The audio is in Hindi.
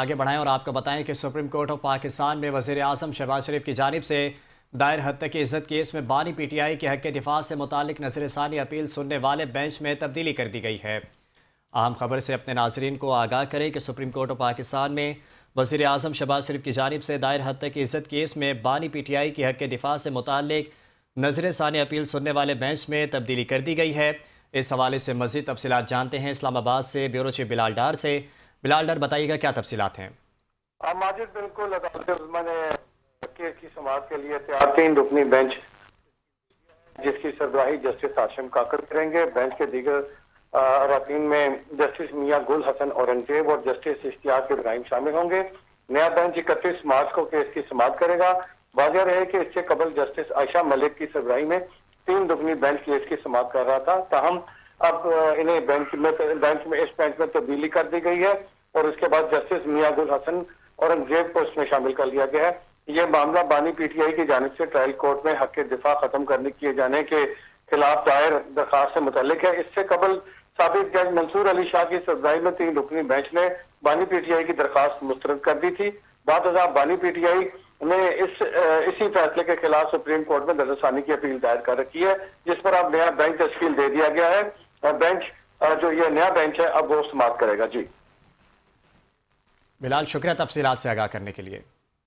आगे बढ़ाएं और आपको बताएं कि सुप्रीम कोर्ट ऑफ पाकिस्तान में वज़ीर आज़म शहबाज शरीफ की जानिब से दायर हत्या की इज़्ज़त केस में बानी पीटीआई के हक़ दिफा से मुतालिक नज़रसानी अपील सुनने वाले बेंच में तब्दीली कर दी गई है। अहम खबर से अपने नाजरीन को आगाह करें कि सुप्रीम कोर्ट ऑफ पाकिस्तान में वज़ीर आज़म शहबाज शरीफ की जानिब से दायर हत्या की इज़्ज़त केस में बानी पीटीआई के हक़ दिफा से मुतालिक नज़रसानी अपील सुनने वाले बेंच में तब्दीली कर दी गई है। इस हवाले से मज़ीद तफसीलात जानते हैं इस्लामाबाद से ब्यूरो चीफ बिलाल डार से। बिलाल डार, बताइएगा क्या तफसीलात हैं। माजिद, बिल्कुल अदालत उज़्मा ने केस की समाअत के लिए तैयार 3 रुकनी बेंच जिसकी सरबराही जस्टिस हाशिम काकर करेंगे। बेंच के दीगर अरकान में जस्टिस मियां गुल हसन औरंगजेब और जस्टिस इश्तियाक इब्राहिम शामिल होंगे। नया बेंच 31 मार्च को केस की समाअत करेगा। वाज़ेह रहे कि इससे कबल जस्टिस आयशा मलिक की सरबराही में 3 रुकनी बेंच केस की समाअत कर रहा था। ताहम अब इन्हें बेंच में इस बेंच में तब्दीली कर दी गई है और उसके बाद जस्टिस मियां गुल हसन औरंगजेब को इसमें शामिल कर लिया गया है। यह मामला बानी पीटीआई की जानिब से ट्रायल कोर्ट में हक दिफा खत्म किए जाने के खिलाफ दायर दरखास्त से मुतल्लिक है। इससे कबल साबिक जज मंसूर अली शाह की सरबराही में 3 रुकनी बेंच ने बानी पीटीआई की दरखास्त मुस्तरद कर दी थी। बाद बानी पीटीआई ने इसी फैसले के खिलाफ सुप्रीम कोर्ट में नजरसानी की अपील दायर कर रखी है, जिस पर अब नया बेंच तश्कील दे दिया गया है और बेंच जो ये नया बेंच है अब वो समाअत करेगा। जी बिलाल, शुक्रिया तफसीलात से आगाह करने के लिए।